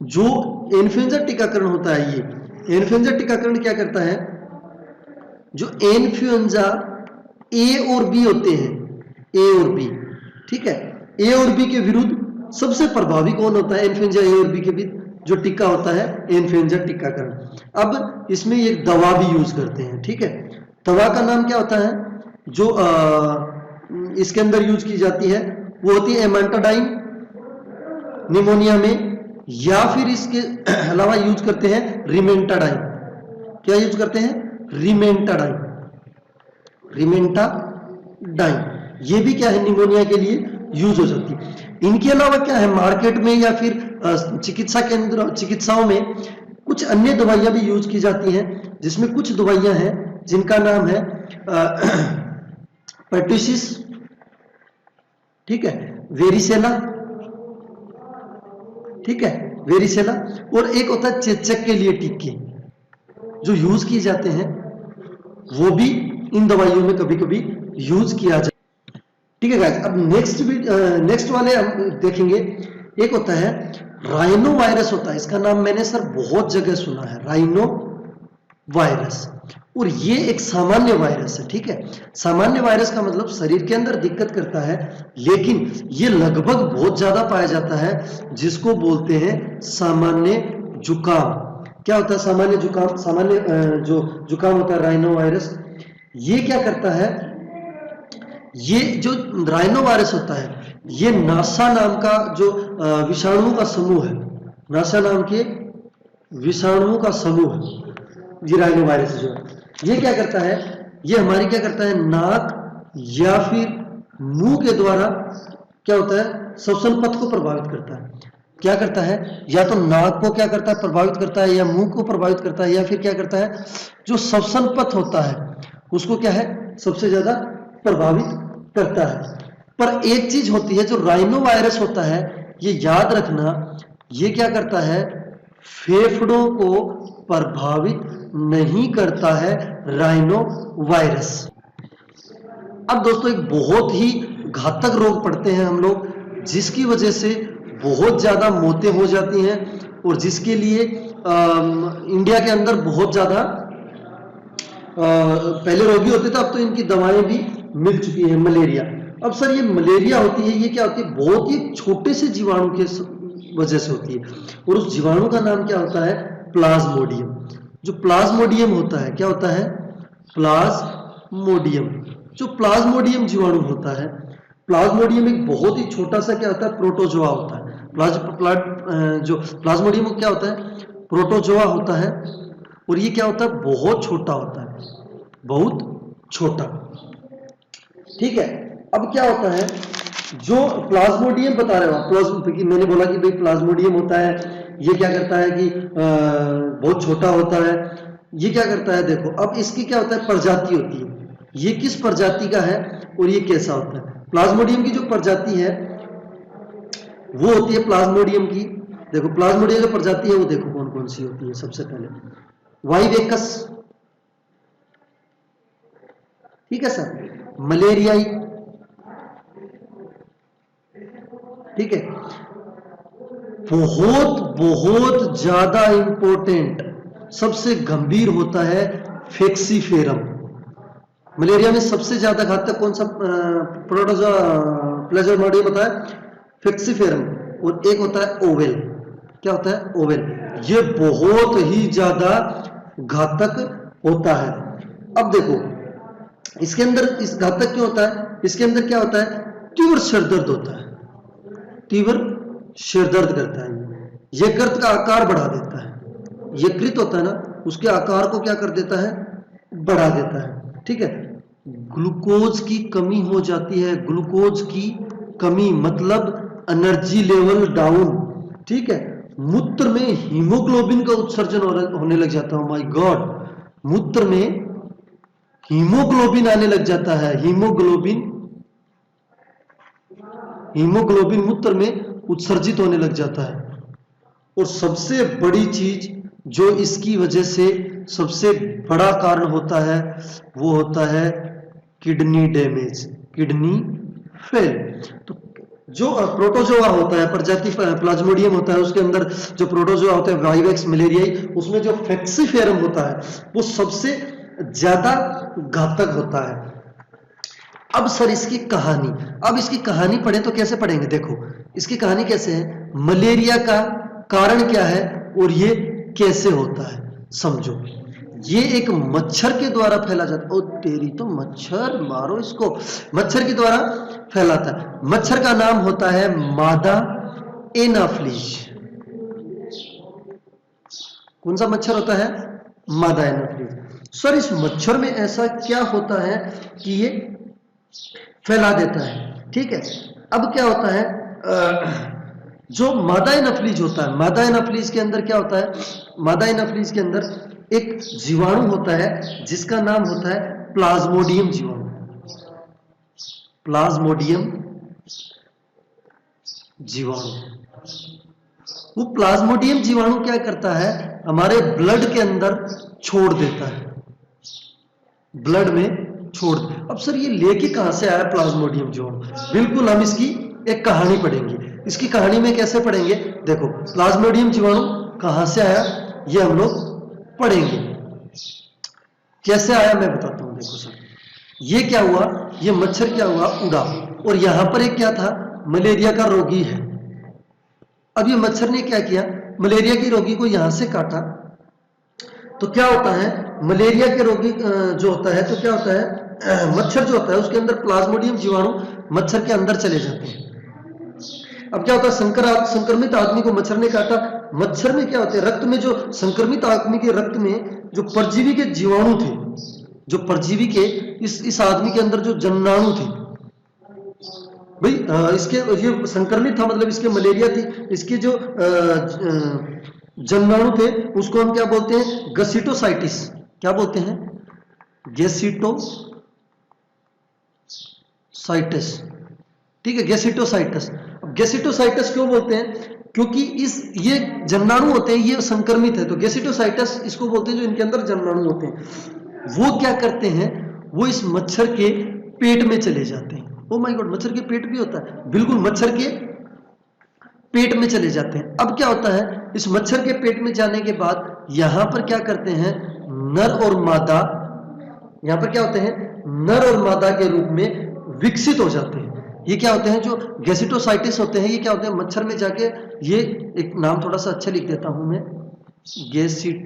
Speaker 1: जो इन्फ्लुएंजा टीकाकरण होता है, ये इन्फ्लुएंजा टीकाकरण क्या करता है, जो इन्फ्लुएंजा ए और बी होते हैं, ए और बी, ठीक है, ए और बी के विरुद्ध सबसे प्रभावी कौन होता है, इन्फ्लुएंजा ए और बी के बीच जो टीका होता है, इन्फ्लुएंजा टीकाकरण। अब इसमें एक दवा भी यूज करते हैं, ठीक है। दवा का नाम क्या होता है, जो इसके अंदर यूज की जाती है वो होती है एमांटाडाइन निमोनिया में, या फिर इसके अलावा यूज करते हैं रिमेंटाडाइन। क्या यूज करते हैं, रिमेंटाडाइन, रिमेंटाडाइन, ये भी क्या है, निमोनिया के लिए यूज हो सकती है। इनके अलावा क्या है, मार्केट में या फिर चिकित्सा केंद्र, चिकित्साओं में कुछ अन्य दवाइयां भी यूज की जाती हैं, जिसमें कुछ दवाइयां हैं जिनका नाम है पर्टुसिस, ठीक है, वेरिसेला, ठीक है, वेरिसेला, और एक होता है चेचक के लिए टीके जो यूज किए जाते हैं, वो भी इन दवाइयों में कभी कभी यूज किया जाए, ठीक है गाइस। अब नेक्स्ट वाले हम देखेंगे, एक होता है राइनो वायरस होता है, इसका नाम मैंने सर बहुत जगह सुना है, राइनो वायरस, और ये एक सामान्य वायरस है, ठीक है। सामान्य वायरस का मतलब शरीर के अंदर दिक्कत करता है, लेकिन ये लगभग बहुत ज्यादा पाया जाता है, जिसको बोलते हैं सामान्य जुकाम। क्या होता है सामान्य जुकाम, सामान्य जो जुकाम होता है राइनो वायरस, ये क्या करता है, ये जो राइनो वायरस होता है, ये नासा नाम का जो विषाणुओं का समूह है, नासा नाम के विषाणुओं का समूह है, ये राइनो वायरस जो है, ये क्या करता है, ये हमारी क्या करता है, नाक या फिर मुंह के द्वारा क्या होता है, श्वसन पथ को प्रभावित करता है। क्या करता है, या तो नाक को क्या करता है, प्रभावित करता है, या मुंह को प्रभावित करता है, या फिर क्या करता है, जो श्वसन पथ होता है उसको क्या है, सबसे ज्यादा प्रभावित करता है। पर एक चीज होती है, जो राइनो वायरस होता है, ये याद रखना, ये क्या करता है, फेफड़ों को प्रभावित नहीं करता है राइनो वायरस। अब दोस्तों एक बहुत ही घातक रोग पड़ते हैं हम लोग, जिसकी वजह से बहुत ज्यादा मौतें हो जाती हैं, और जिसके लिए इंडिया के अंदर बहुत ज्यादा पहले रोगी होते थे, अब तो इनकी दवाएं भी मिल चुकी है, मलेरिया। अब सर ये मलेरिया होती है, ये क्या होती है, बहुत ही छोटे से जीवाणु के वजह से होती है, और उस जीवाणु का नाम क्या होता है, प्लाज्मोडियम। जो प्लाज्मोडियम होता है, क्या होता है, प्लाज्मोडियम। जो प्लाज्मोडियम जीवाणु होता है, प्लाज्मोडियम एक बहुत ही छोटा सा क्या होता है, प्रोटोजोआ होता है। जो प्लाज्मोडियम क्या होता है, प्रोटोजोआ होता है, और ये क्या होता है, बहुत छोटा होता है, बहुत छोटा, ठीक है। अब क्या होता है, जो प्लाज्मोडियम बता रहे हो आप, मैंने बोला कि भाई प्लाज्मोडियम होता है, ये क्या करता है कि बहुत छोटा होता है। ये क्या करता है देखो, अब इसकी क्या होता है, प्रजाति होती है, ये किस प्रजाति का है और ये कैसा होता है। प्लाज्मोडियम की जो प्रजाति है वो होती है प्लाज्मोडियम की, देखो प्लाज्मोडियम जो प्रजाति है वो देखो कौन कौन सी होती है। सबसे पहले वाइवेकस, ठीक है सर, मलेरियाई, ठीक है, बहुत बहुत ज्यादा इंपॉर्टेंट सबसे गंभीर होता है फेक्सीफेरम। मलेरिया में सबसे ज्यादा घातक कौन सा प्रोटोजोआ प्लाज्मोडियम होता है, फेक्सीफेरम। और एक होता है ओवेल, क्या होता है, ओवेल, ये बहुत ही ज्यादा घातक होता है। अब देखो इसके अंदर इस घातक क्यों होता है, इसके अंदर क्या होता है, तीव्र सिरदर्द होता है, तीव्र सिरदर्द करता है, ये कृत का आकार बढ़ा देता है, ये कृत होता है ना उसके आकार को क्या कर देता है, बढ़ा देता है, ठीक है। ग्लूकोज की कमी हो जाती है, ग्लूकोज की कमी मतलब एनर्जी लेवल डाउन, ठीक है। मूत्र में हीमोग्लोबिन का उत्सर्जन होने लग जाता है, माय गॉड, मूत्र में हीमोग्लोबिन आने लग जाता है, हीमोग्लोबिन मूत्र में उत्सर्जित होने लग जाता है। और सबसे बड़ी चीज जो इसकी वजह से सबसे बड़ा कारण होता है वो होता है किडनी डैमेज, किडनी फेल। तो जो प्रोटोजोआ होता है, प्रजाति प्लाज्मोडियम होता है, उसके अंदर जो प्रोटोजोआ होता है वाइवेक्स मलेरियाई, उसमें जो फेक्सीफेरम होता है वो सबसे ज्यादा घातक होता है। अब सर इसकी कहानी, अब इसकी कहानी पढ़े तो कैसे पढ़ेंगे, देखो इसकी कहानी कैसे है, मलेरिया का कारण क्या है और ये कैसे होता है, समझो। ये एक मच्छर के द्वारा फैला जाता है, ओ तेरी तो मच्छर, मारो इसको, मच्छर के द्वारा फैलाता है। मच्छर का नाम होता है मादा एनाफ्लीज। कौन सा मच्छर होता है, मादा एनाफ्लीज। सर इस मच्छर में ऐसा क्या होता है कि ये फैला देता है, ठीक है। अब क्या होता है, जो मादा एनाफ्लीज होता है, मादा एनाफ्लीज के अंदर क्या होता है, मादा एनाफ्लीज के अंदर एक जीवाणु होता है जिसका नाम होता है प्लाज्मोडियम जीवाणु, प्लाज्मोडियम जीवाणु। वो प्लाज्मोडियम जीवाणु क्या करता है, हमारे ब्लड के अंदर छोड़ देता है, ब्लड में छोड़। अब सर ये लेके कहां से आया प्लाज्मोडियम जीवाणु, बिल्कुल हम इसकी एक कहानी पढ़ेंगे। इसकी कहानी में कैसे पढ़ेंगे, देखो प्लाज्मोडियम जीवाणु कहां से आया ये हम लोग पढ़ेंगे। कैसे आया मैं बताता हूं, देखो सर ये क्या हुआ, ये मच्छर क्या हुआ, उड़ा, और यहां पर एक क्या था, मलेरिया का रोगी है। अब ये मच्छर ने क्या किया, मलेरिया की रोगी को यहां से काटा, तो क्या होता है, मलेरिया के रोगी जो होता है, तो क्या होता है, मच्छर जो होता है उसके अंदर प्लाज्मोडियम जीवाणु मच्छर के अंदर चले जाते हैं। अब क्या होता है, संक्रमित आदमी को मच्छर ने काटा, मच्छर में क्या होता है, रक्त में जो संक्रमित आदमी के रक्त में जो परजीवी के जीवाणु थे, जो परजीवी के इस आदमी के अंदर जो जन्नाणु थे, भाई इसके ये संक्रमित था मतलब इसके मलेरिया थी, इसके जो जन्नाणु थे उसको हम क्या बोलते हैं, गैसिटोसाइटिस, क्या बोलते हैं, गैसिटोसाइटिस, ठीक है, गैसिटोसाइटिस। अब गैसिटोसाइटिस क्यों बोलते हैं, क्योंकि ये जन्नाणु होते हैं, ये संक्रमित है, तो गैसिटोसाइटिस इसको बोलते हैं जो इनके अंदर जन्नाणु होते हैं। वो क्या करते हैं, वो इस मच्छर के पेट में चले जाते हैं। ओ माय गॉड, मच्छर के पेट भी होता है, बिल्कुल मच्छर के पेट में चले जाते हैं। अब क्या होता है, इस मच्छर के पेट में जाने के बाद यहां पर क्या करते हैं, नर और मादा, यहां पर क्या होते हैं, नर और मादा के रूप में विकसित हो जाते हैं। ये क्या होते हैं, जो गैसिटोसाइटिस होते हैं, ये क्या होते हैं, मच्छर में जाके, ये एक नाम थोड़ा सा अच्छा लिख देता हूं मैं, गैसिटोसाइटिस।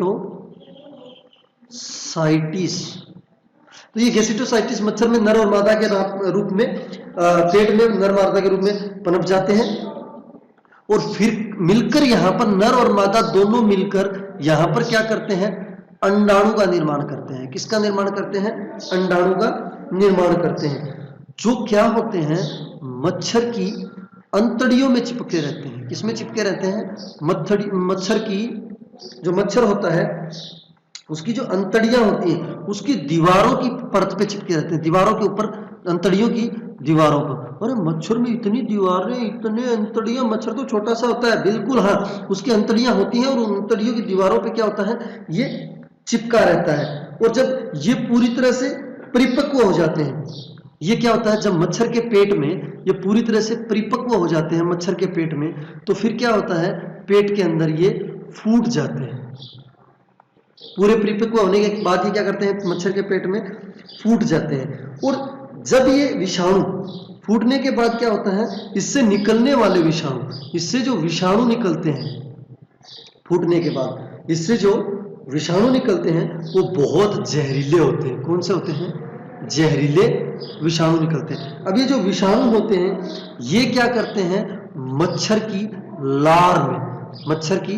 Speaker 1: तो ये गैसिटोसाइटिस मच्छर में नर और मादा के रूप में पेट में नर मादा के रूप में पनप जाते हैं, और फिर मिलकर यहां पर नर और मादा दोनों मिलकर यहां पर क्या करते हैं, अंडाणु का निर्माण करते हैं। किसका निर्माण करते हैं, अंडाणु का निर्माण करते हैं। जो क्या होते हैं, मच्छर की अंतड़ियों में चिपके रहते हैं। किसमें चिपके रहते हैं? मच्छर की, जो मच्छर होता है उसकी जो अंतड़ियां होती हैं उसकी दीवारों की परत पे चिपके रहते हैं, दीवारों के ऊपर, अंतड़ियों की दीवारों पर। अरे मच्छर में इतनी दीवारें, इतने अंतड़ियां, मच्छर तो छोटा सा होता है, बिल्कुल हाँ, उसकी अंतड़ियां होती हैं और उन अंतड़ियों की दीवारों पे क्या होता है, ये चिपका रहता है। और जब ये पूरी तरह से परिपक्व हो जाते हैं, ये क्या होता है, जब मच्छर के पेट में ये पूरी तरह से परिपक्व हो जाते हैं मच्छर के पेट में, तो फिर क्या होता है, पेट के अंदर ये फूट जाते हैं। पूरे परिपक्व होने के बाद ये क्या करते हैं, मच्छर के पेट में फूट जाते हैं। और जब ये विषाणु फूटने के बाद क्या होता है, इससे निकलने वाले विषाणु, इससे जो विषाणु निकलते हैं फूटने के बाद, इससे जो विषाणु निकलते हैं वो बहुत जहरीले होते हैं। कौन से होते हैं? जहरीले विषाणु निकलते हैं। अब ये जो विषाणु होते हैं ये क्या करते हैं, मच्छर की लार में, मच्छर की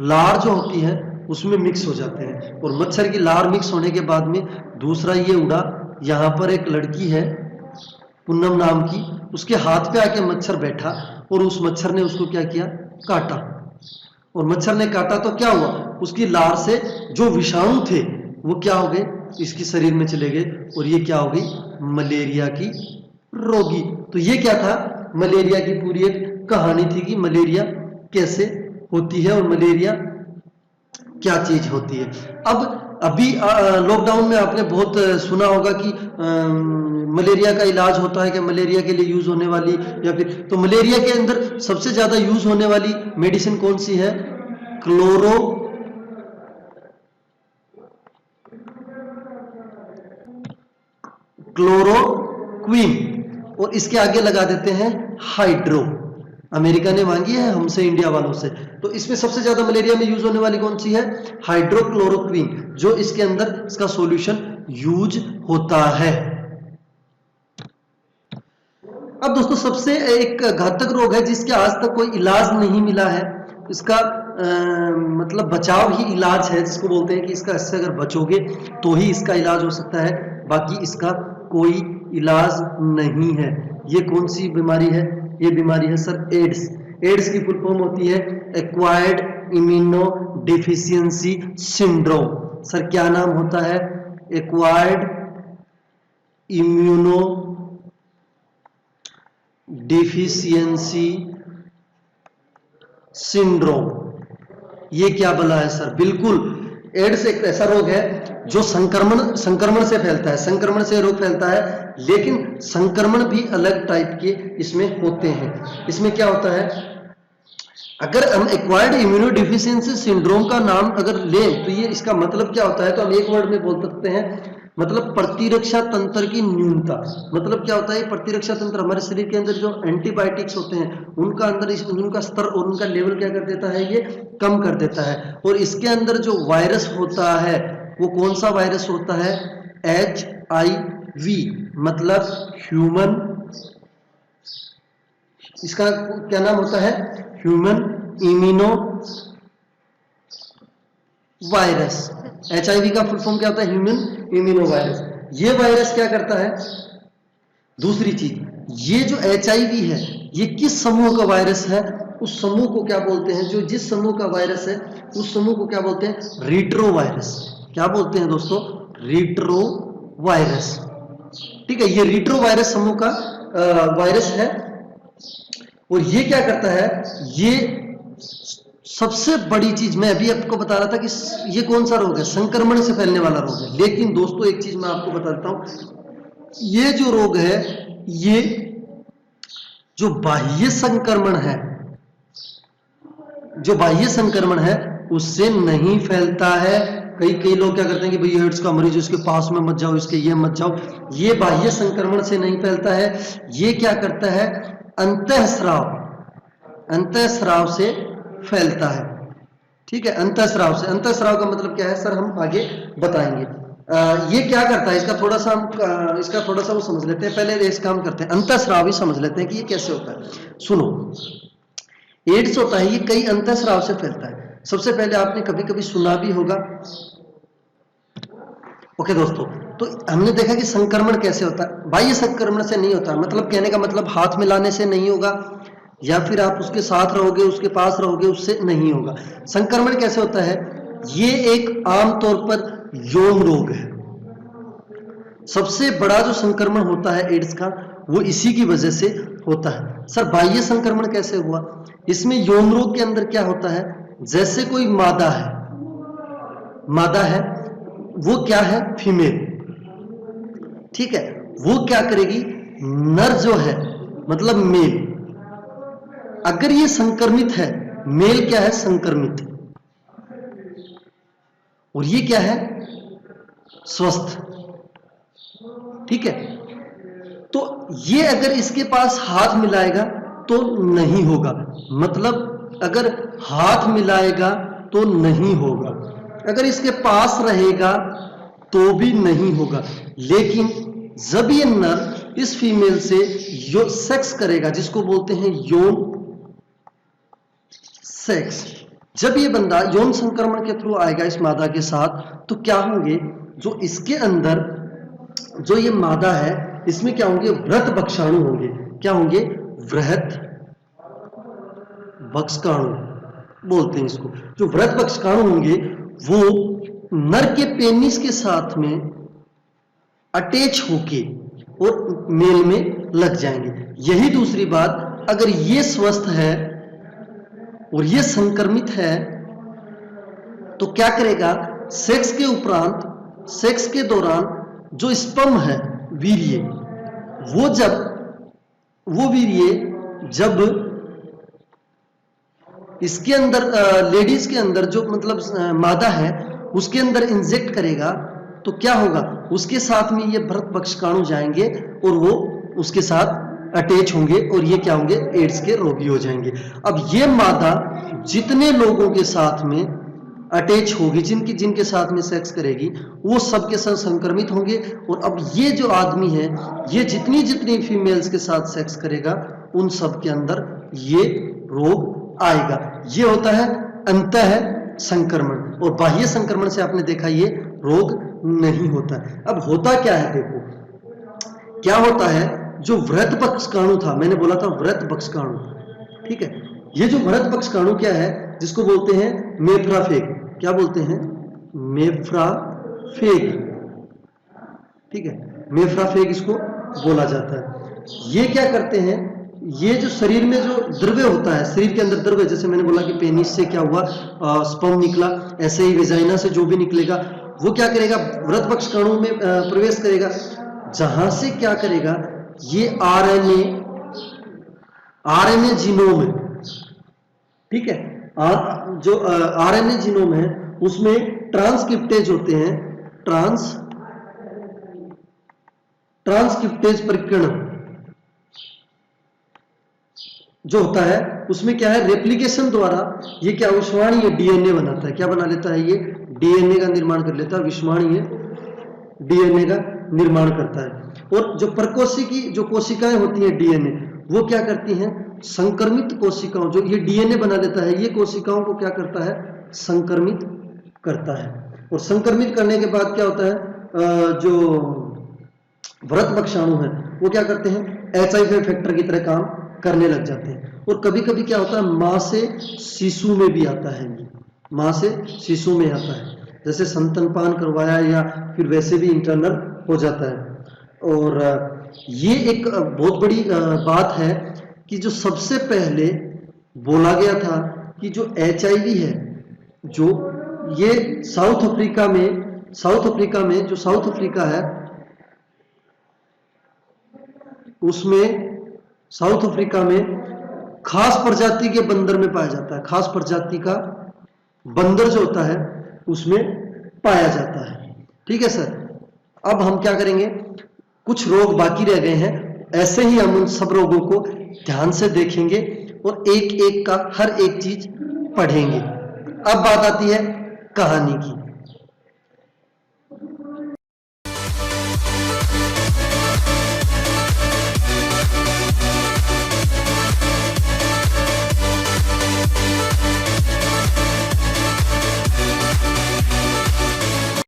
Speaker 1: लार जो होती है उसमें मिक्स हो जाते हैं। और मच्छर की लार मिक्स होने के बाद में दूसरा ये उड़ा, यहाँ पर एक लड़की है पूनम नाम की, उसके हाथ पे आके मच्छर बैठा और उस मच्छर ने उसको क्या किया, काटा। और मच्छर ने काटा तो क्या हुआ, उसकी लार से जो विषाणु थे वो क्या हो गए, इसकी शरीर में चले गए और ये क्या हो गई, मलेरिया की रोगी। तो ये क्या था, मलेरिया की पूरी एक कहानी थी कि मलेरिया कैसे होती है और मलेरिया क्या चीज होती है। अब अभी लॉकडाउन में आपने बहुत सुना होगा कि मलेरिया का इलाज होता है कि मलेरिया के लिए यूज होने वाली, या फिर तो मलेरिया के अंदर सबसे ज्यादा यूज होने वाली मेडिसिन कौन सी है, क्लोरोक्वीन, और इसके आगे लगा देते हैं हाइड्रो। अमेरिका ने मांगी है हमसे, इंडिया वालों से। तो इसमें सबसे ज्यादा मलेरिया में यूज होने वाली कौन सी है, हाइड्रोक्लोरोक्वीन, जो इसके अंदर इसका सॉल्यूशन यूज होता है। अब दोस्तों सबसे एक घातक रोग है जिसके आज तक कोई इलाज नहीं मिला है, इसका मतलब बचाव ही इलाज है, जिसको बोलते हैं कि इसका, इससे अगर बचोगे तो ही इसका इलाज हो सकता है, बाकी इसका कोई इलाज नहीं है। ये कौन सी बीमारी है, ये बीमारी है सर एड्स। एड्स की फुल फॉर्म होती है acquired immuno deficiency syndrome. Sir क्या नाम होता है, एक्वायर्ड इम्यूनो डिफिशियंसी सिंड्रोम। ये क्या बला है सर, बिल्कुल एड्स एक ऐसा रोग है जो संक्रमण से फैलता है, संक्रमण से रोग फैलता है, लेकिन संक्रमण भी अलग टाइप के इसमें होते हैं। इसमें क्या होता है, अगर हम एक्वायर्ड इम्यूनो डिफिशियंसी सिंड्रोम का नाम अगर लें तो ये इसका मतलब क्या होता है, तो हम एक वर्ड में बोल सकते हैं, मतलब प्रतिरक्षा तंत्र की न्यूनता। मतलब क्या होता है, प्रतिरक्षा तंत्र हमारे शरीर के अंदर जो एंटीबायोटिक्स होते हैं उनका अंदर उनका स्तर और उनका लेवल क्या कर देता है, ये कम कर देता है। और इसके अंदर जो वायरस होता है वो कौन सा वायरस होता है, HIV, मतलब ह्यूमन, इसका क्या नाम होता है, ह्यूमन इम्यूनो वायरस। HIV का फुल फॉर्म क्या होता है, ह्यूमन इम्यूनो वायरस। ये वायरस क्या करता है, दूसरी चीज, ये जो HIV है ये किस समूह का वायरस है, उस समूह को क्या बोलते हैं, जो जिस समूह का वायरस है उस समूह को क्या बोलते हैं, रिट्रो वायरस। क्या बोलते हैं दोस्तों, रिट्रो वायरस। ठीक है, ये रिट्रो वायरस समूह का वायरस है। और ये क्या करता है, ये सबसे बड़ी चीज मैं अभी आपको बता रहा था कि ये कौन सा रोग है, संक्रमण से फैलने वाला रोग है। लेकिन दोस्तों एक चीज मैं आपको बताता हूं, ये जो रोग है ये जो बाह्य संक्रमण है, जो बाह्य संक्रमण है उससे नहीं फैलता है। कई लोग क्या करते हैं कि भाई एड्स का मरीज, उसके पास में मत जाओ, इसके ये मत जाओ। ये बाह्य संक्रमण से नहीं फैलता है, ये क्या करता है, अंतःस्राव, अंतःस्राव से फैलता है। ठीक है, अंतःस्राव से। अंतःस्राव का मतलब क्या है सर, हम आगे बताएंगे। ये क्या करता है, इसका थोड़ा सा वो समझ लेते हैं। पहले इस काम करते हैं, अंतःस्राव ही समझ लेते हैं कि ये कैसे होता है। सुनो, एड्स होता है ये कई अंतःस्राव से फैलता है। सबसे पहले आपने कभी कभी सुना भी होगा, ओके दोस्तों, तो हमने देखा कि संक्रमण कैसे होता है, बाह्य संक्रमण से नहीं होता, मतलब कहने का मतलब हाथ मिलाने से नहीं होगा, या फिर आप उसके साथ रहोगे, उसके पास रहोगे, उससे नहीं होगा। संक्रमण कैसे होता है, ये एक आमतौर पर यौन रोग है। सबसे बड़ा जो संक्रमण होता है एड्स का, वो इसी की वजह से होता है। सर बाह्य संक्रमण कैसे हुआ, इसमें यौन रोग के अंदर क्या होता है, जैसे कोई मादा है, वो क्या है, फीमेल, ठीक है, वो क्या करेगी, नर जो है मतलब मेल, अगर ये संक्रमित है, मेल क्या है, संक्रमित, और ये क्या है, स्वस्थ, ठीक है, तो ये अगर इसके पास हाथ मिलाएगा तो नहीं होगा, मतलब अगर हाथ मिलाएगा तो नहीं होगा, अगर इसके पास रहेगा तो भी नहीं होगा। लेकिन जब ये नर इस फीमेल से सेक्स करेगा, जिसको बोलते हैं यौन सेक्स, जब ये बंदा यौन संक्रमण के थ्रू आएगा इस मादा के साथ, तो क्या होंगे, जो इसके अंदर जो ये मादा है, इसमें क्या होंगे, वृहत बक्षाणु होंगे। क्या होंगे, वृहत बक्षाणु बोलते हैं इसको। जो वृहत बक्षाणु होंगे वो नर के पेनिस के साथ में अटैच होके और मेल में लग जाएंगे। यही दूसरी बात, अगर ये स्वस्थ है और ये संक्रमित है, तो क्या करेगा, सेक्स के उपरांत, सेक्स के दौरान जो स्पर्म है, वीर्य, वो वीर्य जब इसके अंदर लेडीज के अंदर जो मतलब मादा है उसके अंदर इंजेक्ट करेगा, तो क्या होगा, उसके साथ में ये वृहत बक्षाणु जाएंगे और वो उसके साथ अटैच होंगे और ये क्या होंगे, एड्स के रोगी हो जाएंगे। अब ये मादा जितने लोगों के साथ में अटैच होगी, जिनके साथ में सेक्स करेगी, वो सबके साथ संक्रमित होंगे। और अब ये जो आदमी है, ये जितनी फीमेल्स के साथ सेक्स करेगा, उन सब के अंदर ये रोग आएगा। ये होता है अंतः संक्रमण, और बाह्य संक्रमण से आपने देखा ये रोग नहीं होता है। अब होता क्या है, देखो क्या होता है, जो वृहत बक्षाणु था, मैंने बोला था वृहत बक्षाणु, ठीक है, ये जो वृहत बक्षाणु क्या है, जिसको बोलते हैं मेफ्राफेग, क्या बोलते हैं, मेफ्राफेग, ठीक है, मेफ्राफेग इसको बोला जाता है। ये क्या करते हैं, ये जो शरीर में जो द्रव्य होता है, शरीर के अंदर द्रव्य, जैसे मैंने बोला कि पेनिस से क्या हुआ, स्पर्म निकला, ऐसे ही वेजाइना से जो भी निकलेगा वो क्या करेगा, वृहत बक्षाणु में प्रवेश करेगा, जहां से क्या करेगा, ये आरएनए जीनोम है, ठीक है, जो आरएनए जीनोम है उसमें ट्रांसक्रिप्टेज होते हैं, ट्रांसक्रिप्टेज प्रकीर्णन जो होता है, उसमें क्या है, रेप्लिकेशन द्वारा ये क्या, विषवाणीय डीएनए बनाता है। क्या बना लेता है, ये डीएनए का निर्माण कर लेता है, विषवाणीय डीएनए का निर्माण करता है। और जो प्रकोशिकी जो कोशिकाएं होती हैं डीएनए, वो क्या करती हैं, संक्रमित कोशिकाओं, जो ये डीएनए बना लेता है, ये कोशिकाओं को क्या करता है, संक्रमित करता है। और संक्रमित करने के बाद क्या होता है, जो वृहत बक्षाणु है वो क्या करते हैं, HIV फैक्टर की तरह काम करने लग जाते हैं। और कभी कभी क्या होता है, मां से शिशु में भी आता है, मां से शिशु में आता है, जैसे संतनपान करवाया या फिर वैसे भी इंटरनल हो जाता है। और ये एक बहुत बड़ी बात है कि जो सबसे पहले बोला गया था कि जो HIV है, जो ये साउथ अफ्रीका में जो साउथ अफ्रीका है, उसमें साउथ अफ्रीका में खास प्रजाति के बंदर में पाया जाता है, खास प्रजाति का बंदर जो होता है उसमें पाया जाता है, ठीक है सर। अब हम क्या करेंगे, कुछ रोग बाकी रह गए हैं, ऐसे ही हम उन सब रोगों को ध्यान से देखेंगे और एक एक का हर एक चीज पढ़ेंगे। अब बात आती है कहानी की।